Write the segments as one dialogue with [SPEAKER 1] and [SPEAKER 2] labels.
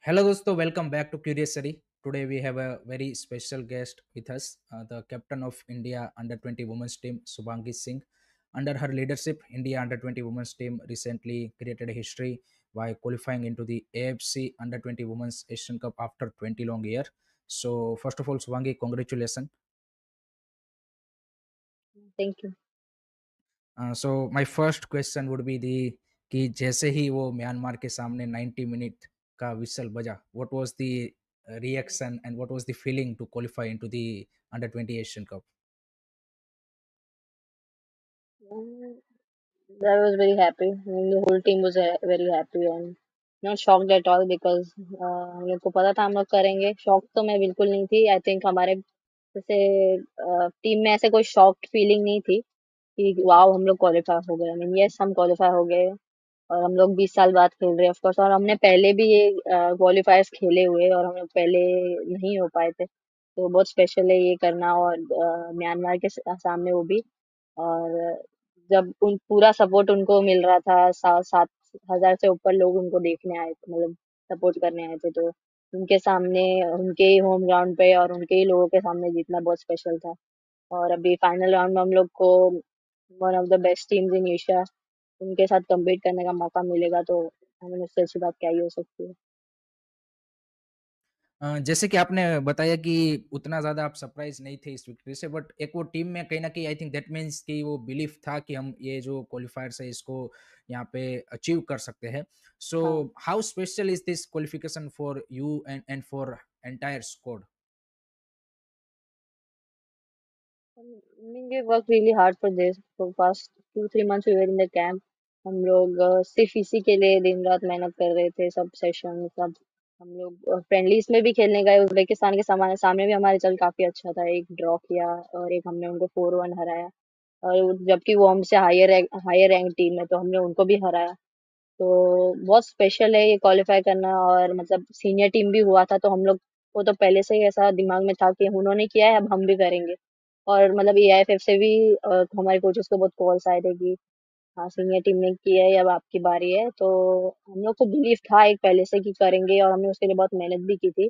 [SPEAKER 1] Hello, dosto. Welcome back to Curious Study. Today we have a very special guest with us, the captain of India Under 20 Women's Team, Subhangi Singh. Under her leadership, India Under 20 Women's Team recently created a history by qualifying into the AFC Under 20 Women's Asian Cup after 20 long years. So, first of all, Subhangi, congratulations.
[SPEAKER 2] Thank you.
[SPEAKER 1] So, my first question would be the कि जैसे ही वो Myanmar के सामने 90 minute का whistle बजा, what was the reaction and what was the feeling to qualify into the under 20 Asian Cup?
[SPEAKER 2] Mm, I was very happy. The whole team was very happy and not shocked at all because हम लोग को पता था हम लोग करेंगे. Shock तो मैं बिल्कुल नहीं थी. आई थिंक हमारे जैसे टीम में ऐसे कोई शॉक्ड फीलिंग नहीं थी कि वाओ हम लोग क्वालिफाई हो गए. आई मीन यस हम क्वालिफाई हो गए और हम लोग 20 साल बाद खेल रहे हैं ऑफ कोर्स और हमने पहले भी ये क्वालिफायर्स खेले हुए और हम लोग पहले नहीं हो पाए थे. तो बहुत स्पेशल है ये करना और म्यांमार के सामने वो भी. और जब उन पूरा सपोर्ट उनको मिल रहा था 7,000 से ऊपर लोग उनको देखने आए थे मतलब सपोर्ट करने आए थे तो उनके सामने उनके ही होम ग्राउंड पे और उनके ही लोगों के सामने जीतना बहुत स्पेशल था. और अभी फाइनल राउंड में हम लोग को one of the best teams in Asia उनके साथ कम्पीट करने का मौका मिलेगा तो हमें उससे अच्छी बात क्या ही हो सकती है.
[SPEAKER 1] जैसे कि आपने बताया कि उतना ज़्यादा आप सरप्राइज नहीं थे इस विक्ट्री से, बट एक वो टीम में कहीं ना कहीं आई थिंक दैट मीन्स कि वो बिलीफ था कि हम ये जो क्वालिफायर्स है इसको यहाँ पे अचीव कर सकते हैं. सो
[SPEAKER 2] हाँ.
[SPEAKER 1] How special is this qualification for you and for entire squad?
[SPEAKER 2] I mean, we worked really hard for this. For past 2-3 months we were in the camp. हम लोग सिर्फ इसी के लिए दिन रात मेहनत कर रहे थे. सब सेशन सब हम लोग फ्रेंडलीज में भी खेलने गए. उज्बेकिस्तान के सामने भी हमारा रिजल्ट काफी अच्छा था. एक ड्रॉ किया और एक हमने उनको 4-1 हराया. और जबकि वो हमसे हायर रैंक टीम है तो हमने उनको भी हराया. तो बहुत स्पेशल है ये क्वालिफाई करना और मतलब सीनियर टीम भी हुआ था तो हम लोग को तो पहले से ही ऐसा दिमाग में था कि उन्होंने किया है अब हम भी करेंगे. और मतलब एआईएफएफ से भी हमारे कोचेस को बहुत कॉल्स आए थे कि हाँ सीनियर टीम ने किया है अब आपकी बारी है. तो हम लोग को बिलीव था एक पहले से कि करेंगे और हमने उसके लिए बहुत मेहनत भी की थी.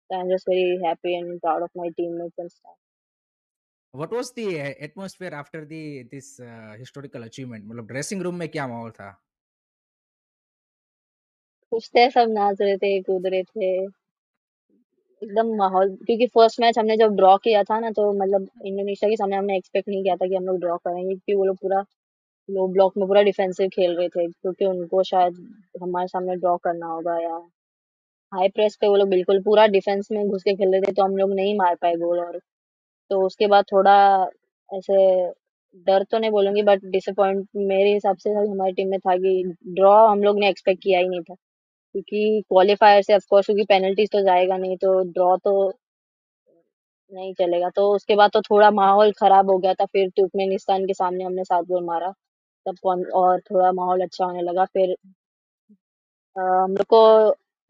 [SPEAKER 2] I am just very happy and proud of my teammates and staff.
[SPEAKER 1] What was the atmosphere after the this historical achievement? मतलब ड्रेसिंग रूम में क्या माहौल था?
[SPEAKER 2] खुश थे सब नाच रहे थे कूद रहे थे एकदम माहौल क्योंकि फर्स्ट मैच हमने जब ड्रॉ किया था ना तो मतलब इंडोनेशिया के सामने हमने एक्सपेक्ट नहीं किया था कि हम लोग ड्रॉ करेंगे क्योंकि वो लोग पूरा लो ब्लॉक में पूरा डिफेंसिव खेल रहे थे क्योंकि उनको शायद हमारे सामने ड्रॉ करना होगा या हाई प्रेस पे वो लोग बिल्कुल पूरा डिफेंस में घुस के खेल रहे थे तो हम लोग नहीं मार पाए गोल. और तो उसके बाद थोड़ा ऐसे डर तो नहीं बोलूंगी बट डिसअपॉइंट मेरे हिसाब से हमारी टीम में था कि ड्रॉ हम लोग ने एक्सपेक्ट किया ही नहीं था क्योंकि क्वालिफायर से ऑफ कोर्स क्योंकि पेनल्टीज तो जाएगा नहीं तो ड्रॉ तो नहीं चलेगा. तो उसके बाद तो थोड़ा माहौल खराब हो गया था. फिर तुर्कमेनिस्तान के सामने हमने 7 गोल मारा तब और थोड़ा माहौल अच्छा होने लगा. फिर हम लोग को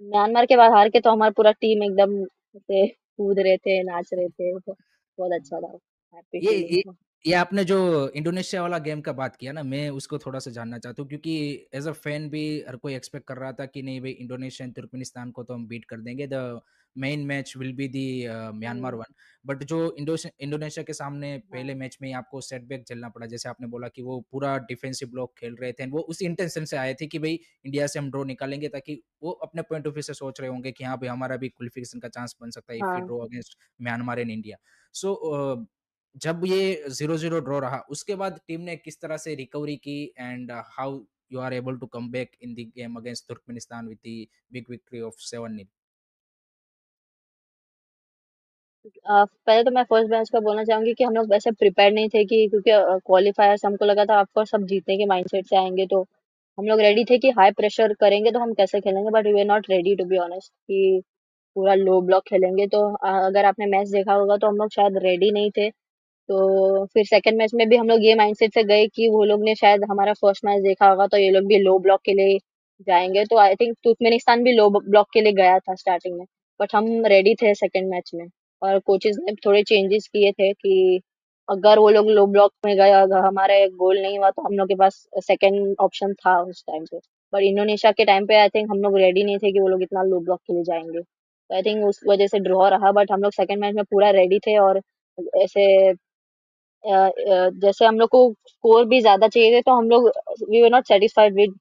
[SPEAKER 2] म्यांमार के बाद हार के तो हमारा पूरा टीम एकदम ऐसे कूद रहे थे नाच रहे थे तो बहुत अच्छा था. हैप्पी
[SPEAKER 1] ये
[SPEAKER 2] फीलिंग
[SPEAKER 1] ये
[SPEAKER 2] था.
[SPEAKER 1] ये आपने जो इंडोनेशिया वाला गेम का बात किया ना, मैं उसको थोड़ा-सा जानना चाहता हूँ क्योंकि एज़ अ फैन भी हर कोई एक्सपेक्ट कर रहा था कि नहीं भई इंडोनेशिया एंड तुर्कमेनिस्तान को तो हम बीट कर देंगे। The main match will be the Myanmar
[SPEAKER 2] hmm.
[SPEAKER 1] One. But जो इंडोनेशिया के सामने
[SPEAKER 2] हाँ.
[SPEAKER 1] पहले मैच में ही आपको सेटबैक झेलना पड़ा। जैसे आपने बोला कि वो पूरा डिफेंसिव ब्लॉक खेल रहे थे। वो उस इंटेंशन से आए थे कि भई इंडिया से हम ड्रॉ निकालेंगे ताकि वो अपने पॉइंट ऑफ व्यू से सोच रहे होंगे कि हाँ, भई हमारा भी क्वालिफिकेशन का चांस बन सकता है इफ वी
[SPEAKER 2] हाँ.
[SPEAKER 1] Draw against Myanmar and India. So जब ये 0-0 ड्रॉ रहा, उसके बाद टीम ने किस तरह से रिकवरी की and how you are able to come back in the game against Turkmenistan with the big victory of 7-0?
[SPEAKER 2] पहले तो मैं फर्स्ट मैच का बोलना चाहूंगी कि हम लोग वैसे प्रिपेयर नहीं थे कि क्योंकि क्वालिफायर्स हमको लगा था ऑफकोर्स सब जीतने के माइंडसेट से आएंगे तो हम लोग रेडी थे कि हाई प्रेशर करेंगे तो हम कैसे खेलेंगे but we are not ready to be honest कि पूरा लो ब्लॉक खेलेंगे. तो अगर आपने मैच देखा होगा तो हम लोग शायद रेडी नहीं थे. तो फिर सेकंड मैच में भी हम लोग ये माइंडसेट से गए कि वो लोग ने शायद हमारा फर्स्ट मैच देखा होगा तो ये लोग भी लो ब्लॉक के लिए जाएंगे. तो आई थिंक तुर्कमेनिस्तान भी लो ब्लॉक के लिए गया था स्टार्टिंग में बट हम रेडी थे सेकंड मैच में. और कोचेस ने थोड़े चेंजेस किए थे कि अगर वो लोग लो ब्लॉक में गए अगर हमारा एक गोल नहीं हुआ तो हम लोग के पास सेकंड ऑप्शन था उस टाइम पे. बट इंडोनेशिया के टाइम पे आई थिंक हम लोग रेडी नहीं थे कि वो लोग इतना लो ब्लॉक के लिए जाएंगे, तो आई थिंक उस वजह से ड्रॉ रहा, बट हम लोग सेकंड मैच में पूरा रेडी थे। और ऐसे जैसे हम लोग को स्कोर भी ज्यादा चाहिए थे, तो हम लोग we were not satisfied with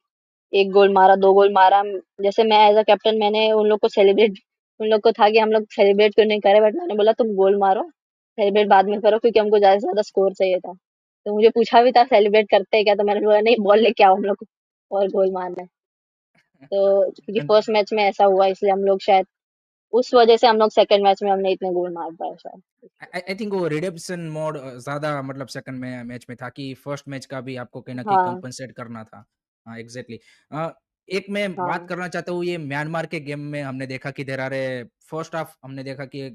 [SPEAKER 2] एक गोल मारा, दो गोल मारा। जैसे मैं एज अ कैप्टन, मैंने उन लोग को सेलिब्रेट, उन लोग को था कि हम लोग सेलिब्रेट क्यों नहीं करे, बट मैंने बोला तुम गोल मारो, सेलिब्रेट बाद में करो, क्योंकि हमको ज्यादा से ज्यादा स्कोर चाहिए था। तो मुझे पूछा भी था सेलिब्रेट करते हैं क्या, तो मैंने बोला नहीं, बॉल लेके आओ हम लोग को और गोल मारना है। तो क्योंकि
[SPEAKER 1] And
[SPEAKER 2] फर्स्ट मैच में ऐसा हुआ, इसलिए हम लोग शायद उस वजह से हम लोग सेकंड मैच में हमने इतने गोल मार पाए शायद।
[SPEAKER 1] आई थिंक वो रिडेम्पशन मोड ज़्यादा मतलब सेकंड में मैच में था कि फर्स्ट मैच का भी आपको कहीं न कहीं
[SPEAKER 2] हाँ
[SPEAKER 1] कंपनसेट करना था। हाँ, एग्ज़ैक्टली। एक मैं बात
[SPEAKER 2] हाँ।
[SPEAKER 1] करना चाहता हूँ ये म्यांमार के गेम में हमने देखा कि there are a first half हमने देखा कि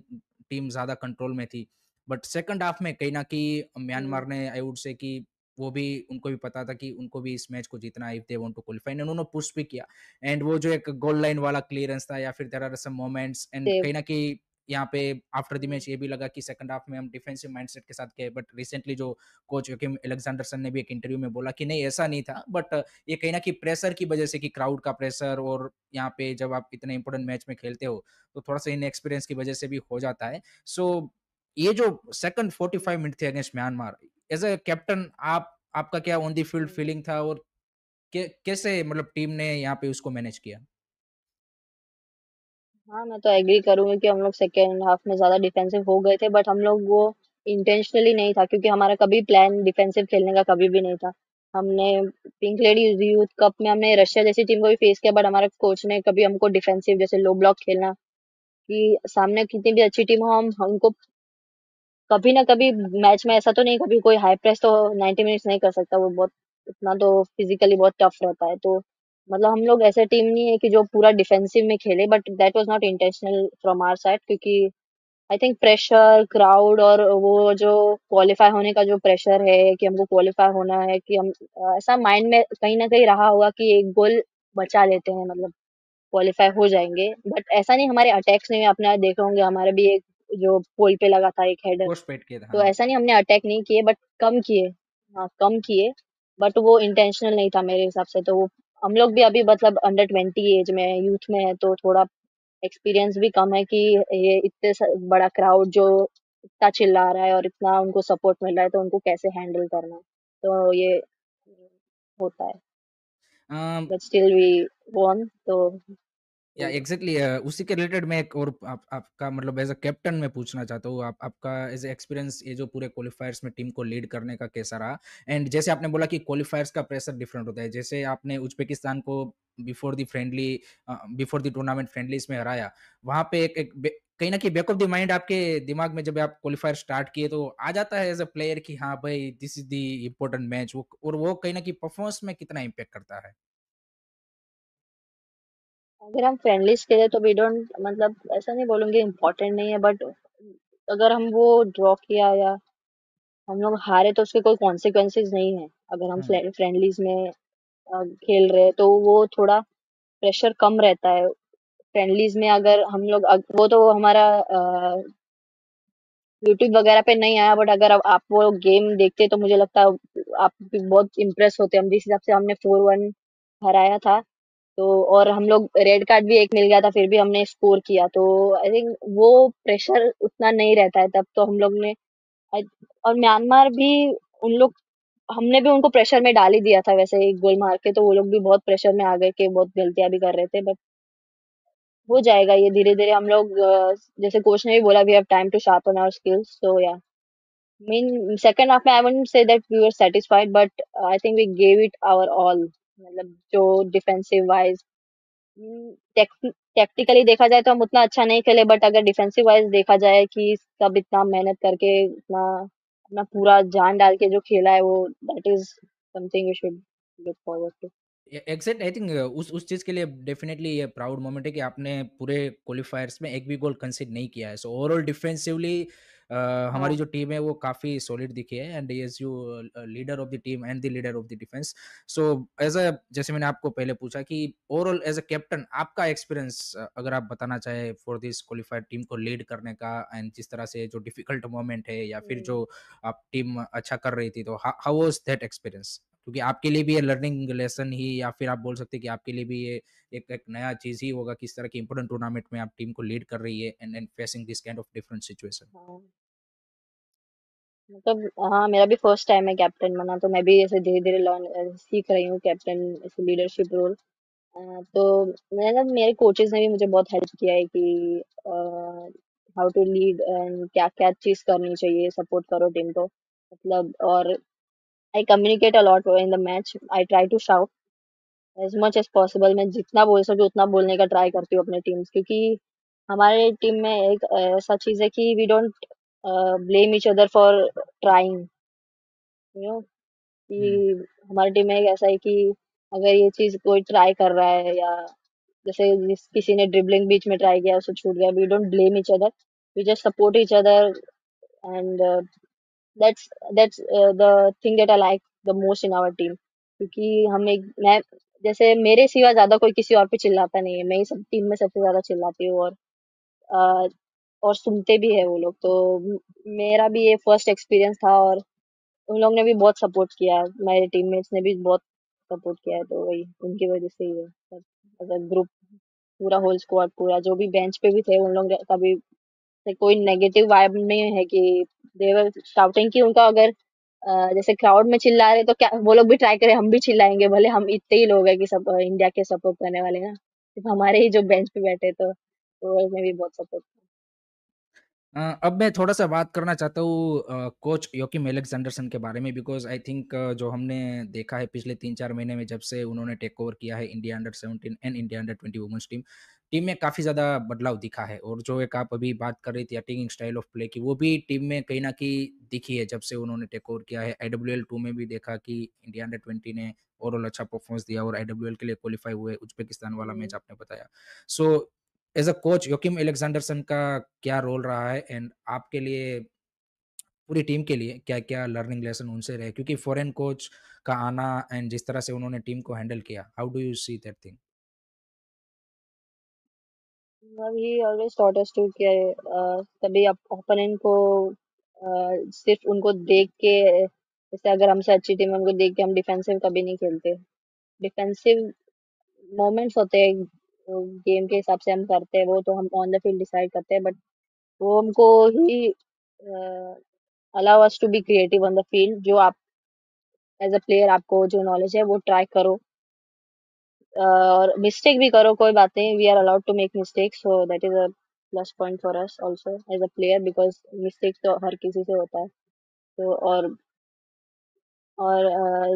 [SPEAKER 1] टीम ज़्यादा कंट्रोल में थी। बट सेकंड हाफ में कहीं न कहीं
[SPEAKER 2] हम्म,
[SPEAKER 1] म्यांमार ने आई वुड से कि वो भी उनको भी पता था कि उनको भी इस मैच को जीतना है if they want to qualify and उन्होंने पुश भी किया। एंड वो जो एक गोल लाइन वाला क्लीयरेंस था या फिर there are some moments and
[SPEAKER 2] save.
[SPEAKER 1] कहीं न कहीं यहाँ पे आफ्टर द मैच ये भी लगा कि सेकंड हाफ में हम डिफेंसिव माइंडसेट के साथ गए बट रिसेंटली जो कोच योकिम अलेक्जेंडरसन ने भी एक इंटरव्यू में बोला कि नहीं ऐसा नहीं था बट ये कहीं ना कहीं प्रेशर की वजह से कि क्राउड का प्रेशर और यहाँ पे जब आप इतने इंपॉर्टेंट मैच में खेलते हो तो थोड़ा सा इन एक्सपीरियंस की वजह से भी हो जाता है। सो ये जो सेकंड 45 मिनट थे against Myanmar as a captain आपका क्या ऑन द फील्ड फीलिंग था और कैसे मतलब टीम ने यहाँ पे उसको मैनेज किया?
[SPEAKER 2] हाँ, मैं तो एग्री करूंगी कि हम लोग सेकेंड हाफ में ज्यादा डिफेंसिव हो गए थे, बट हम लोग वो इंटेंशनली नहीं था, क्योंकि हमारा कभी प्लान डिफेंसिव खेलने का कभी भी नहीं था। हमने पिंक लेडीज यूथ कप में हमने रशिया जैसी टीम को भी फेस किया, बट हमारे कोच ने कभी हमको डिफेंसिव जैसे लो ब्लॉक खेलना, कि सामने कितनी भी अच्छी टीम हो, हम हमको कभी ना कभी मैच में ऐसा तो नहीं, कभी कोई हाई प्रेस तो 90 मिनट्स नहीं कर सकता, वो बहुत इतना तो फिजिकली बहुत टफ रहता है। तो मतलब हम लोग ऐसे टीम नहीं है कि जो पूरा डिफेंसिव में खेले, but that was not intentional from our side, क्योंकि आई थिंक प्रेशर क्राउड और वो जो क्वालिफाई होने का जो प्रेशर है कि हमको क्वालिफाई होना है, कि हम ऐसा माइंड में कहीं ना कहीं रहा होगा कि एक गोल बचा लेते हैं, मतलब क्वालिफाई हो जाएंगे। बट ऐसा नहीं, हमारे अटैक्स में अपना देखे होंगे, हमारे भी एक जो पोल पे लगा था एक हेडर,
[SPEAKER 1] पोस्ट पेड किया था
[SPEAKER 2] तो
[SPEAKER 1] हाँ।
[SPEAKER 2] ऐसा नहीं हमने अटैक नहीं किए, बट कम किए। हाँ, कम किए, बट वो इंटेंशनल नहीं था मेरे हिसाब से। तो वो हम लोग भी अभी मतलब अंडर 20 एज में है, यूथ में है, तो थोड़ा एक्सपीरियंस भी कम है कि ये बड़ा क्राउड जो इतना चिल्ला रहा है और इतना उनको सपोर्ट मिल रहा है, तो उनको कैसे हैंडल करना है। तो ये होता है, बट स्टिल वी वॉन। तो
[SPEAKER 1] या
[SPEAKER 2] बोलो।
[SPEAKER 1] एग्जैक्टली उसी के रिलेटेड मैं एक और आपका मतलब एज अ कैप्टन मैं पूछना चाहता हूँ आपका एज एक्सपीरियंस ये जो पूरे क्वालिफायर्स में टीम को लीड करने का कैसा रहा। एंड जैसे आपने बोला कि क्वालिफायर्स का प्रेशर डिफरेंट होता है जैसे आपने उज्बेकिस्तान को before the friendly before the tournament friendlies में हराया वहां पे कहीं ना कहीं बैक ऑफ द माइंड आपके दिमाग में जब आप क्वालिफायर स्टार्ट किए तो आ जाता है एज अ प्लेयर कि हाँ भाई this is the important match वो और वो कहीं ना कहीं परफॉर्मेंस में कितना इम्पेक्ट करता है।
[SPEAKER 2] अगर हम फ्रेंडलीज खेले तो वी डोंट, मतलब ऐसा नहीं बोलूंगी इम्पोर्टेंट नहीं है, बट अगर हम वो ड्रॉ किया या हम लोग हारे तो उसके कोई कॉन्सिक्वेंसेस नहीं है। अगर हम
[SPEAKER 1] हम्म।
[SPEAKER 2] फ्रेंडलीज में खेल रहे हैं, तो वो थोड़ा प्रेशर कम रहता है। फ्रेंडलीज में अगर हम लोग वो तो हमारा यूट्यूब वगैरह पे नहीं आया, बट अगर अब आप वो गेम देखते तो मुझे लगता है आप भी बहुत इम्प्रेस होते। हम जिस हिसाब से हमने 4-1 हराया था, तो और हम लोग रेड कार्ड भी एक मिल गया था, फिर भी हमने स्कोर किया, तो आई थिंक वो प्रेशर उतना नहीं रहता है तब। तो हम लोग ने और म्यांमार भी, उन लोग, हमने भी उनको प्रेशर में डाल ही दिया था वैसे एक गोल मार के, तो वो लोग भी बहुत प्रेशर में आ गए कि बहुत गलतियां भी कर रहे थे, बट हो जाएगा ये धीरे धीरे। हम लोग जैसे कोच ने भी बोला, we have time to sharpen our skills, so या मीन सेकंड हाफ में I wouldn't say that we were satisfied, but I think we gave it our all. मतलब जो डिफेंसिव वाइज, टैक्टिकली देखा जाए तो हम उतना अच्छा नहीं खेले, बट अगर डिफेंसिव वाइज देखा जाए कि सब इतना मेहनत करके इतना अपना पूरा जान डाल के जो खेला है, वो that is something we should look forward to.
[SPEAKER 1] Exact I think उस चीज के लिए डेफिनेटली ये प्राउड मोमेंट है कि आपने पूरे क्वालिफायर्स में एक भी गोल कंसीड नहीं किया है सो ओवरऑल डिफेंसिवली हमारी
[SPEAKER 2] हाँ।
[SPEAKER 1] जो टीम है वो काफी सॉलिड दिखी है and as you leader of the team and the leader of the defence. So as a जैसे मैंने आपको पहले पूछा कि ओवरऑल एज अ कैप्टन आपका एक्सपीरियंस अगर आप बताना चाहे फॉर दिस क्वालिफाइड टीम को लीड करने का एंड जिस तरह से जो डिफिकल्ट मोमेंट है या फिर
[SPEAKER 2] हम्म।
[SPEAKER 1] जो आप टीम अच्छा कर रही थी तो हाउ वाज दैट एक्सपीरियंस? क्योंकि आपके लिए भी ये लर्निंग लेसन ही, या फिर आप बोल सकते हैं कि आपके लिए भी ये एक नया चीज़ ही होगा, किस तरह की इंपॉर्टेंट टूर्नामेंट में आप टीम को लीड कर रही है and facing this kind of different situation.
[SPEAKER 2] हाँ, मतलब हाँ, मेरा भी फर्स्ट टाइम है कैप्टन बना, तो मैं भी ऐसे धीरे धीरे लर्न सीख रही हूँ कैप्टन ऐसे लीडरशिप रोल। तो मैं ना, मेरे कोचेस ने भी मुझे बहुत हेल्प किया है कि हाउ टू लीड एंड क्या क्या चीज करनी चाहिए, सपोर्ट करो टीम को, मतलब। और I communicate a lot in the match, I try to shout as much as possible. मैं जितना बोल सकूँ उतना बोलने का ट्राई करती हूँ अपने टीम्स, क्योंकि हमारे टीम में एक ऐसा चीज है कि we don't blame each other for trying, you know,
[SPEAKER 1] हुँ,
[SPEAKER 2] कि हमारी टीम में एक ऐसा है कि अगर ये चीज कोई ट्राई कर रहा है, या जैसे किसी ने ड्रिबलिंग बीच में ट्राई किया, उसे छूट गया, we don't blame each other, we just support each other. And that's that's the thing that I like the most in our team, क्योंकि हम एक मैं जैसे मेरे सिवा ज्यादा कोई किसी और पे चिल्लाता नहीं है, मैं ही सब टीम में सबसे ज्यादा चिल्लाती हूँ। अ, और सुनते भी है वो लोग, तो मेरा भी ये फर्स्ट एक्सपीरियंस था, और उन लोग ने भी बहुत सपोर्ट किया है, मेरे टीममेट्स ने भी बहुत सपोर्ट किया है, तो वही उनकी वजह से ही है सब। अगर ग्रुप पूरा होल स्क्वाड पूरा जो भी बेंच पे भी थे, उन लोग ने कभी से कोई नेगेटिव वाइब नहीं है कि देवर शाउटिंग की उनका। अगर जैसे क्राउड में चिल्ला रहे, तो क्या वो लोग भी ट्राई करें, हम भी चिल्लाएंगे, भले हम इतने ही लोग हैं कि सब इंडिया के सपोर्ट करने वाले हैं, सिर्फ हमारे ही जो बेंच पे बैठे, तो वो लोग ने भी बहुत सपोर्ट
[SPEAKER 1] अब मैं थोड़ा-सा बात करना चाहता हूँ कोच योकिम एलेक्जेंडरसन के बारे में, बिकॉज़ आई थिंक जो हमने देखा है पिछले 3-4 महीने में जब से उन्होंने टेक ओवर किया है India under 17 and India under 20 women's team, team में काफ़ी ज़्यादा बदलाव दिखा है, और जो एक आप अभी बात कर रही थी अटैकिंग स्टाइल ऑफ प्ले की, वो भी टीम में कहीं न कहीं दिखी है जब से उन्होंने टेक ओवर किया है। आईडब्ल्यूएल 2 में भी देखा कि इंडिया अंडर 20 ने ओवरऑल अच्छा परफॉर्मेंस दिया और आईडब्ल्यूएल के लिए क्वालीफाई हुए, उज़्बेकिस्तान वाला मैच
[SPEAKER 2] किया।
[SPEAKER 1] आपने बताया। सो एज़ अ कोच योकिम एलेक्जेंडरसन का क्या रोल रहा है, एंड आपके लिए, पूरी टीम के लिए क्या-क्या लर्निंग लेसन उनसे रहे? क्योंकि फॉरेन कोच का आना एंड जिस तरह से उन्होंने टीम को हैंडल किया, how do you see that thing?
[SPEAKER 2] He always taught us to कि कभी आप ओपोनेंट को सिर्फ उनको देख के, जैसे अगर हमसे अच्छी टीम है, उनको देख के हम डिफेंसिव कभी नहीं खेलते। डिफेंसिव मोमेंट्स होते हैं, गेम के हिसाब से हम करते हैं, वो तो हम ऑन द फील्ड डिसाइड करते हैं, बट वो हमको ही allow us to be creative on the field. जो आप एज अ प्लेयर, आपको जो नॉलेज है वो ट्राई करो, और मिस्टेक भी करो, कोई बात नहीं, we are allowed to make mistakes, so that is a plus point for us also as a player, because mistakes तो हर किसी से होता है। तो और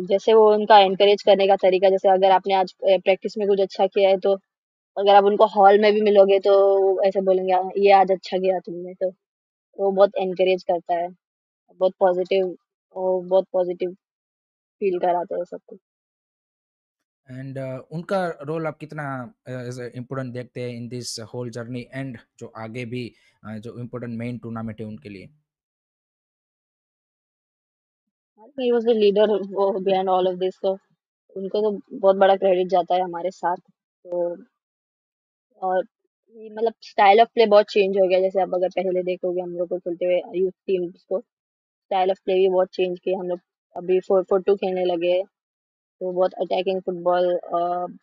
[SPEAKER 2] जैसे वो उनका एनकरेज करने का तरीका, जैसे अगर आपने आज प्रैक्टिस में कुछ अच्छा किया है, तो अगर आप उनको हॉल में भी मिलोगे, तो वो ऐसे बोलेंगे, "हाँ, ये आज अच्छा किया तुमने", तो वो बहुत एनकरेज करता है, बहुत पॉजिटिव, वो बहुत पॉजिटिव फील कराते हैं सबको।
[SPEAKER 1] एंड उनका रोल आप कितना एज़ अ इम्पोर्टेंट देखते हैं in this whole journey, and जो आगे भी जो इम्पोर्टेंट मेन टूर्नामेंट है उनके लिए?
[SPEAKER 2] ही वाज द लीडर वो बिहाइंड ऑल ऑफ दिस, तो उनको तो बहुत बड़ा क्रेडिट जाता है हमारे साथ। तो और ये मतलब स्टाइल ऑफ प्ले बहुत चेंज हो गया, जैसे आप अगर पहले देखोगे हम लोग को खेलते हुए यूथ टीम्स को, स्टाइल ऑफ प्ले भी बहुत चेंज किया हम लोग। अभी 4-4-2 खेलने लगे, तो बहुत अटैकिंग फुटबॉल हम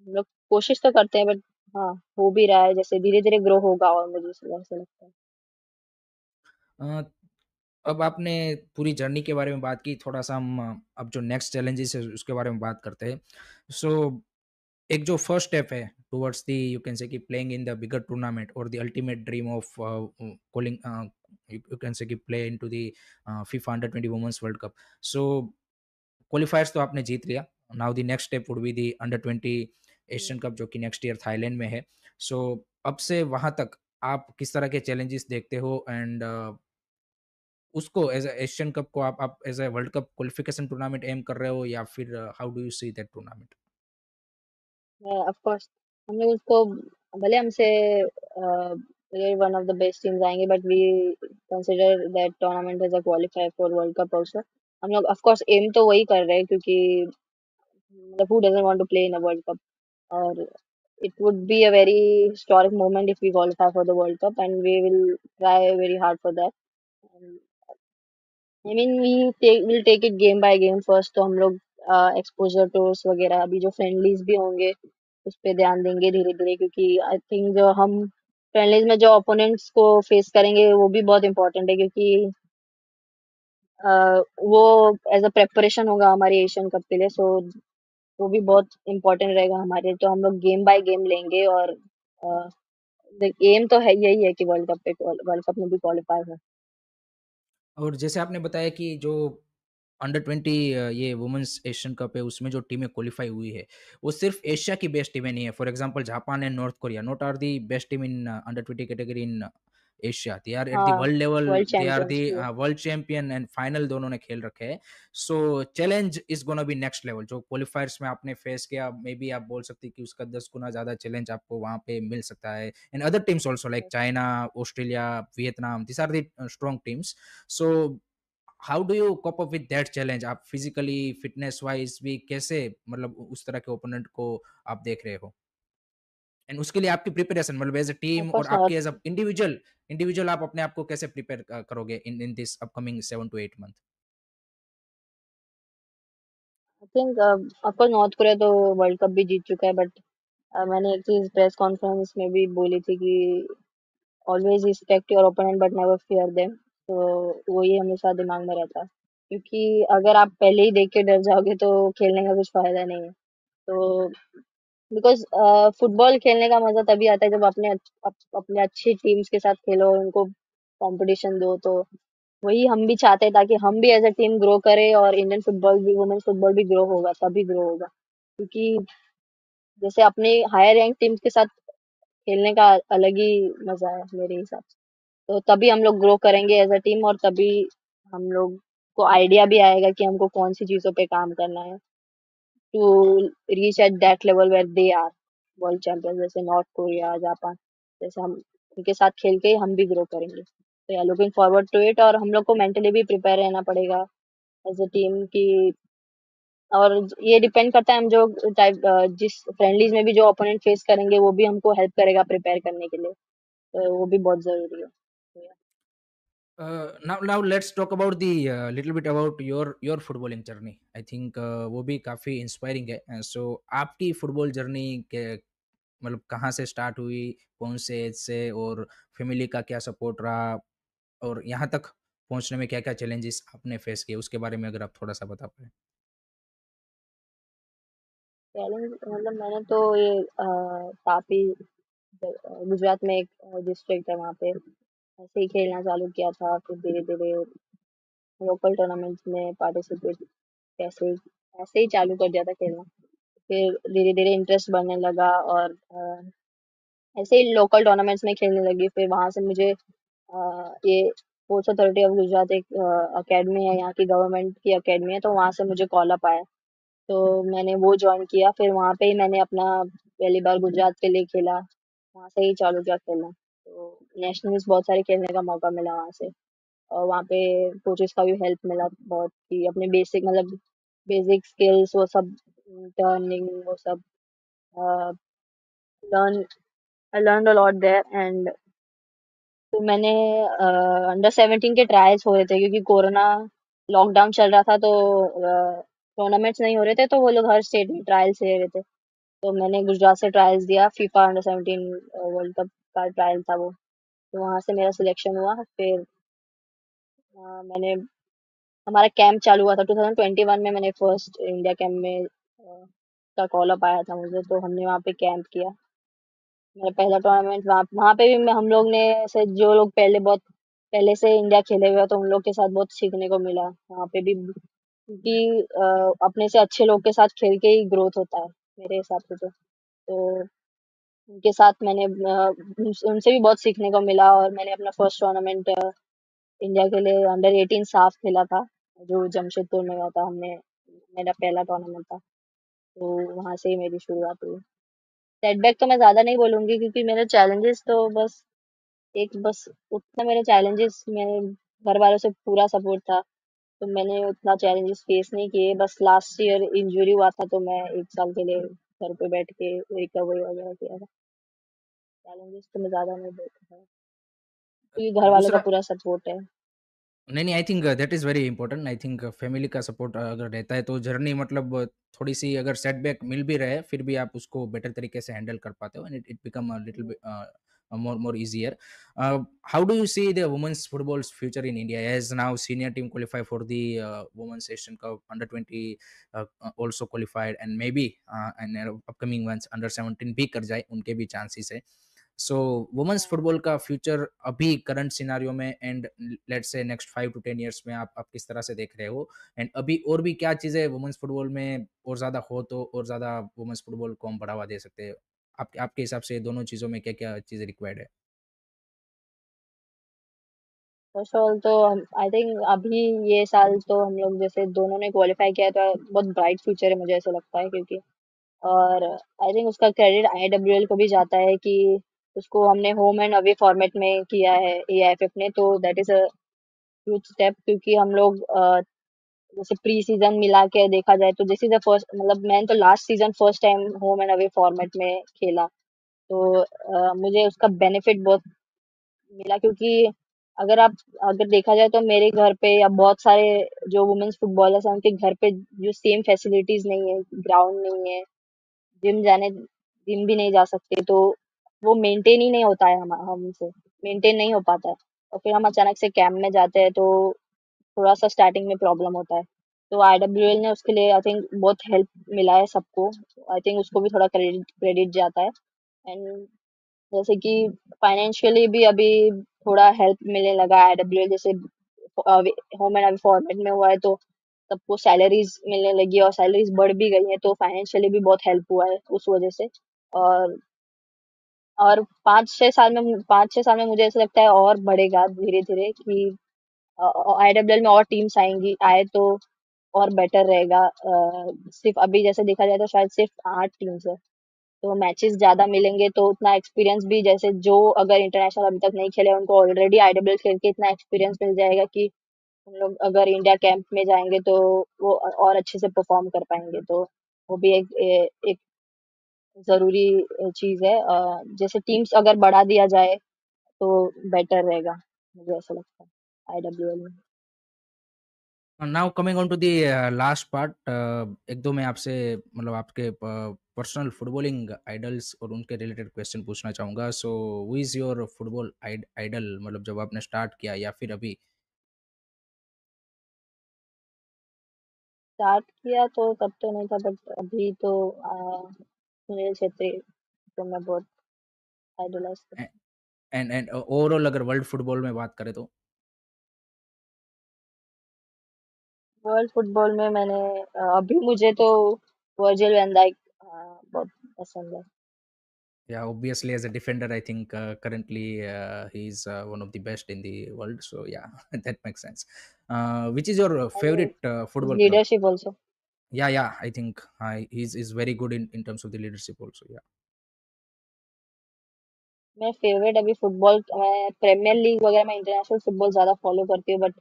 [SPEAKER 2] लोग कोशिश तो करते हैं, बट हाँ, हो भी रहा है, जैसे धीरे धीरे ग्रो होगा, और मुझे ऐसा लगता है।
[SPEAKER 1] अ, अब आपने पूरी जर्नी के बारे में बात की, थोड़ा-सा हम अब जो नेक्स्ट चैलेंजेस है उसके बारे में बात करते हैं। सो एक जो फर्स्ट स्टेप है towards the, you can say कि playing in the bigger tournament और the ultimate dream of calling, you can say कि play into the FIFA under 20 women's world cup. So qualifiers तो आपने जीत लिया, now the next step would be the under 20 Asian cup, जो कि next year Thailand में है। सो अब से वहां तक आप किस तरह के चैलेंजेस देखते हो, एंड उसको एज अ एशियन कप को आप as a world cup qualification tournament aim कर रहे हो, या फिर how do you see that tournament?
[SPEAKER 2] Of course हम लोग उसको, भले हमसे one of the best teams आएंगे, but we consider that tournament as a qualify for world cup also. हम लोग ऑफ कोर्स एम तो वही कर रहे हैं, क्योंकि मतलब who doesn't want to play in a world Cup, और it would be a very historic moment if we qualify for the World Cup, and we will try very hard for that. And, I mean, we'll take it game by game first, तो हम लोग exposure tours वगैरह, अभी जो friendlies भी होंगे उस पे ध्यान देंगे धीरे धीरे, क्योंकि आई थिंक जो हम फ्रेंडलीज में जो ओपोनेंट्स को फेस करेंगे वो भी बहुत इंपॉर्टेंट है, क्योंकि अ, वो एज अ प्रेपरेशन होगा हमारे एशियन कप के लिए। सो वो भी बहुत इंपॉर्टेंट रहेगा हमारे लिए। तो हम लोग गेम बाय गेम लेंगे, और एम तो है यही है कि वर्ल्ड कप में भी क्वालिफाई हो।
[SPEAKER 1] और जैसे आपने बताया कि जो अंडर 20 ये वुमेन्स एशियन कप है उसमें जो टीमें क्वालिफाई हुई है वो सिर्फ एशिया की बेस्ट टीमें नहीं है। For example Japan and North Korea not are the best team in under 20 category in Asia, they are at the
[SPEAKER 2] हाँ,
[SPEAKER 1] world level,
[SPEAKER 2] world
[SPEAKER 1] they are the
[SPEAKER 2] champions भी है।
[SPEAKER 1] वर्ल्ड चैंपियन एंड फाइनल दोनों ने खेल रखे हैं। सो challenge is gonna be next level. जो क्वालिफायर्स में आपने फेस किया मे बी आप बोल सकते हैं कि उसका 10 गुना ज्यादा चैलेंज आपको वहां पे मिल सकता है। And other teams also like China, Australia, Vietnam, this are the strong teams. So how do you cope up with that challenge? आप फिजिकली फिटनेस वाइज भी कैसे मतलब उस तरह के ओपोनेंट को आप देख रहे हो? एंड उसके लिए आपकी प्रिपरेशन मतलब एज अ टीम और
[SPEAKER 2] ऑफकोर्स
[SPEAKER 1] आपकी as
[SPEAKER 2] not.
[SPEAKER 1] A individual individual आप अपने आप को कैसे प्रिपेयर करोगे in in this upcoming 7 to 8 month?
[SPEAKER 2] I think of course North Korea तो वर्ल्ड कप भी जीत चुका है, बट मैंने एक चीज प्रेस कॉन्फ्रेंस में भी बोली थी कि always respect your opponent but never fear them. तो वो ये हमेशा दिमाग में रहता है, क्योंकि अगर आप पहले ही देख के डर जाओगे तो खेलने का कुछ फायदा नहीं है। तो बिकॉज फुटबॉल खेलने का मजा तभी आता है जब अपने अच्छी टीम्स के साथ खेलो, उनको कंपटीशन दो। तो वही हम भी चाहते हैं, ताकि हम भी एज अ टीम ग्रो करें, और इंडियन फुटबॉल भी, वुमेन्स फुटबॉल भी ग्रो होगा, तभी ग्रो होगा। क्योंकि जैसे अपने हायर रैंक टीम्स के साथ खेलने का अलग ही मजा है मेरे हिसाब से। तो तभी हम लोग ग्रो करेंगे एज अ टीम, और तभी हम लोग को आइडिया भी आएगा कि हमको कौन सी चीजों पे काम करना है, to reach at that level where they are world champion, जैसे नॉर्थ कोरिया, जापान। जैसे हम उनके साथ खेल के हम भी ग्रो करेंगे। तो या लुकिंग फॉरवर्ड टू इट, और हम लोग को मेंटली भी प्रिपेयर रहना पड़ेगा एज अ टीम की। और ये डिपेंड करता है हम जो जिस फ्रेंडलीज में भी जो ओपोनेंट फेस करेंगे वो भी हमको हेल्प करेगा प्रिपेयर करने के लिए। तो वो भी बहुत जरूरी है। तो
[SPEAKER 1] Now let's talk about the little bit about your footballing journey. I think वो भी काफी इंस्पायरिंग है। सो आपकी फुटबॉल जर्नी के मतलब कहाँ से स्टार्ट हुई, कौन से एज से, और फैमिली का क्या सपोर्ट रहा, और यहाँ तक पहुँचने में क्या क्या चैलेंजेस आपने फेस किए उसके बारे में अगर आप थोड़ा सा बता पाए।
[SPEAKER 2] चैलेंज मतलब मैंने तो ये तापी, गुजरात में एक डिस्ट्रिक्ट है, वहाँ पे ऐसे ही खेलना चालू किया था। फिर धीरे धीरे लोकल टूर्नामेंट्स में पार्टिसिपेट, ऐसे ही ऐसे ही चालू कर दिया था खेलना। फिर धीरे धीरे इंटरेस्ट बढ़ने लगा, और ऐसे ही लोकल टूर्नामेंट्स में खेलने लगी। फिर वहां से मुझे ये स्पोर्ट्स अथॉरिटी ऑफ गुजरात एक अकेडमी है, यहाँ की गवर्नमेंट की अकेडमी है, तो वहां से मुझे कॉल अप आया। तो मैंने वो ज्वाइन किया। फिर वहां पे ही मैंने अपना पहली बार गुजरात के लिए खेला, वहां से ही चालू किया खेलना। तो नेशनल्स बहुत सारे खेलने का मौका मिला वहां से। और वहाँ पे कोचेस का भी हेल्प मिला बहुत, कि अपने बेसिक मतलब बेसिक स्किल्स वो सब, टर्निंग वो सब learn I learn a lot there. And तो मैंने अंडर 17 के ट्रायल्स हो रहे थे, क्योंकि कोरोना लॉकडाउन चल रहा था, तो टूर्नामेंट्स नहीं हो रहे थे, तो वो लोग हर स्टेट में ट्रायल्स ले रहे थे। तो मैंने गुजरात से ट्रायल्स दिया, फीफा अंडर 17 वर्ल्ड कप का ट्रायल था वो। तो वहां से मेरा सिलेक्शन हुआ। फिर मैंने हमारा कैंप चालू हुआ था 2021 में। मैंने फर्स्ट इंडिया कैंप में का कॉल अप आया था मुझे, तो हमने वहाँ पे कैंप किया। मेरा पहला टूर्नामेंट वहाँ वहाँ पे भी हम लोग ने ऐसे जो लोग पहले बहुत पहले से इंडिया खेले हुए हैं, तो उन लोग के साथ बहुत सीखने को मिला वहाँ पे भी, क्योंकि अपने से अच्छे लोग के साथ खेल के ही ग्रोथ होता है मेरे हिसाब से। तो उनके साथ मैंने उनसे भी बहुत सीखने को मिला। और मैंने अपना फर्स्ट टूर्नामेंट इंडिया के लिए अंडर 18 साफ खेला था, जो जमशेदपुर में हुआ था। हमने मेरा पहला टूर्नामेंट था। तो वहां से ही मेरी शुरुआत हुई। सेटबैक तो मैं ज्यादा नहीं बोलूंगी, क्योंकि मेरे चैलेंजेस तो बस उतना मेरे चैलेंजेस मेरे घर वालों से पूरा सपोर्ट था, तो मैंने उतना चैलेंजेस फेस नहीं किए। बस लास्ट ईयर इंजरी हुआ था, तो मैं 1 साल के लिए घर पे बैठ के रिकवरी वगैरह किया था। चैलेंजेस तो मैं ज्यादा नहीं देखा था, क्योंकि घर वालों का
[SPEAKER 1] दूसरा
[SPEAKER 2] पूरा सपोर्ट है।
[SPEAKER 1] नहीं, नहीं, I think that is very important. I think family का सपोर्ट अगर रहता है तो जर्नी मतलब थोड़ी-सी अगर सेटबैक मिल भी रहे, फिर भी आप उसको बेटर तरीके से हैंडल कर पाते हो and it it become a little bit more easier. How do you see the women's football's future in India as now senior team qualify for the women's Asian Cup, under 20 also qualified, and maybe and upcoming ones under 17 भी कर जाए, उनके भी chances है। सो women's football का future अभी current scenario में and let's say next 5 to 10 years में आप किस तरह से देख रहे हो, एंड अभी और भी क्या चीज़ें वुमेन्स फुटबॉल में और ज़्यादा हो तो और ज़्यादा वुमेन्स फुटबॉल को हम बढ़ावा दे सकते हैं? आपके हिसाब से दोनों चीज़ों में क्या-क्या चीज़ें रिक्वायर्ड है?
[SPEAKER 2] फर्स्ट ऑफ ऑल तो हम आई थिंक अभी ये साल तो हम लोग जैसे दोनों ने क्वालिफाई किया है, तो बहुत ब्राइट फ्यूचर है मुझे ऐसा लगता है, क्योंकि और आई थिंक उसका क्रेडिट आईडब्ल्यूएल को भी जाता है कि उसको हमने होम एंड अवे फॉर्मेट में किया है एआईएफएफ ने, तो that is a huge step, क्योंकि हम लोग जैसे प्री सीजन मिला के देखा जाए तो दिस इज द फर्स्ट, मतलब मैंने तो last season first time home and away format में खेला, तो मुझे उसका बेनिफिट बहुत मिला, क्योंकि अगर आप अगर देखा जाए तो मेरे घर पे या बहुत सारे जो वुमेन्स फुटबॉलर्स हैं उनके घर पे जो सेम फैसिलिटीज नहीं है, ग्राउंड नहीं है, जिम भी नहीं जा सकते, तो वो मेंटेन ही नहीं होता है, हम हमसे मेंटेन नहीं हो पाता है, और फिर हम अचानक से कैंप में जाते हैं तो थोड़ा सा स्टार्टिंग में प्रॉब्लम होता है, तो आईडब्ल्यूएल ने उसके लिए आई थिंक बहुत हेल्प मिला है सबको, आई थिंक उसको भी थोड़ा क्रेडिट क्रेडिट जाता है, एंड जैसे कि फाइनेंशियली भी अभी थोड़ा हेल्प मिलने लगा है आईडब्ल्यूएल, जैसे होम एंड अवे फॉर्मेट में हुआ है तो सबको सैलरीज मिलने लगी है और सैलरीज बढ़ भी गई है, तो फाइनेंशियली भी बहुत हेल्प हुआ है उस वजह से, और और 5-6 साल में मुझे ऐसा लगता है और बढ़ेगा धीरे धीरे, कि आईडब्ल्यूएल में और टीम्स आएंगी, आए तो और बेटर रहेगा। सिर्फ अभी जैसे देखा जाए तो शायद सिर्फ 8 टीम्स है, तो मैचेस ज्यादा मिलेंगे तो उतना एक्सपीरियंस भी, जैसे जो अगर इंटरनेशनल अभी तक नहीं खेले उनको ऑलरेडी आईडब्ल्यूएल खेल के इतना एक्सपीरियंस मिल जाएगा कि हम लोग अगर इंडिया कैंप में जाएंगे तो वो और अच्छे से परफॉर्म कर पाएंगे, तो वो भी एक जरूरी चीज है। जैसे टीम्स अगर बढ़ा दिया जाए तो बेटर रहेगा, मुझे ऐसा लगता है आईडब्ल्यूएल में।
[SPEAKER 1] Now coming on to the last part, 1-2 मैं आपसे मतलब आपके पर्सनल फुटबॉलिंग आइडल्स और उनके रिलेटेड क्वेश्चन पूछना चाहूँगा। So who is your football idol, मतलब जब आपने स्टार्ट किया या फिर अभी?
[SPEAKER 2] स्टार्ट किया तो तब तो नहीं था, बट अभी तो सुनील छेत्री को मैं बहुत आइडलाइज करती
[SPEAKER 1] ए एंड ओवरऑल अगर वर्ल्ड फुटबॉल में बात करें तो?
[SPEAKER 2] हूँ। वर्ल्ड फुटबॉल में मैंने अभी मुझे तो वर्जिल वैन डाइक बहुत पसंद है।
[SPEAKER 1] Yeah, obviously as a defender, I think currently he's one of the best in the world. So yeah, that makes sense. Which is your
[SPEAKER 2] and
[SPEAKER 1] favorite football club?
[SPEAKER 2] Leadership also.
[SPEAKER 1] Yeah, yeah, I think he's is very good in terms of the leadership also. Yeah.
[SPEAKER 2] मैं favourite अभी football, मैं premiere league वगैरह मैं international football ज्यादा follow करती हूँ, but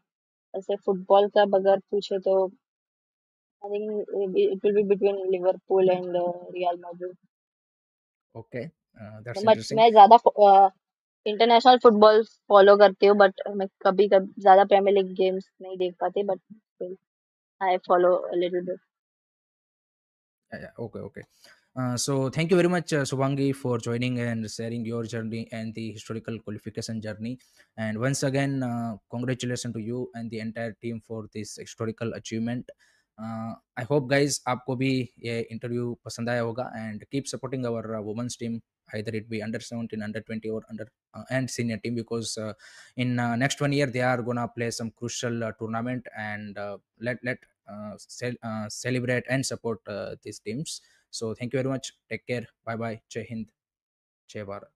[SPEAKER 2] ऐसे football का अगर पूछे तो I think it will be between Liverpool and real Madrid.
[SPEAKER 1] Okay, that's
[SPEAKER 2] but
[SPEAKER 1] interesting.
[SPEAKER 2] मैं ज्यादा इंटरनेशनल फुटबॉल फॉलो करती हूँ, बट मैं कभी कभी ज्यादा प्रीमियर लीग गेम्स नहीं देख पाती, but I follow little bit.
[SPEAKER 1] Yeah, yeah. Okay, okay. So thank you very much, Subhangi, for joining and sharing your journey and the historical qualification journey. And once again, congratulations to you and the entire team for this historical achievement. I hope guys आपको भी ये interview पसंद आया होगा, and keep supporting our women's team, either it be under 17, under 20, or under and senior team, because in next 1 year they are gonna play some crucial tournament, and let celebrate and support these teams. So thank you very much. Take care. Bye bye. Jai Hind. Jai Bharat.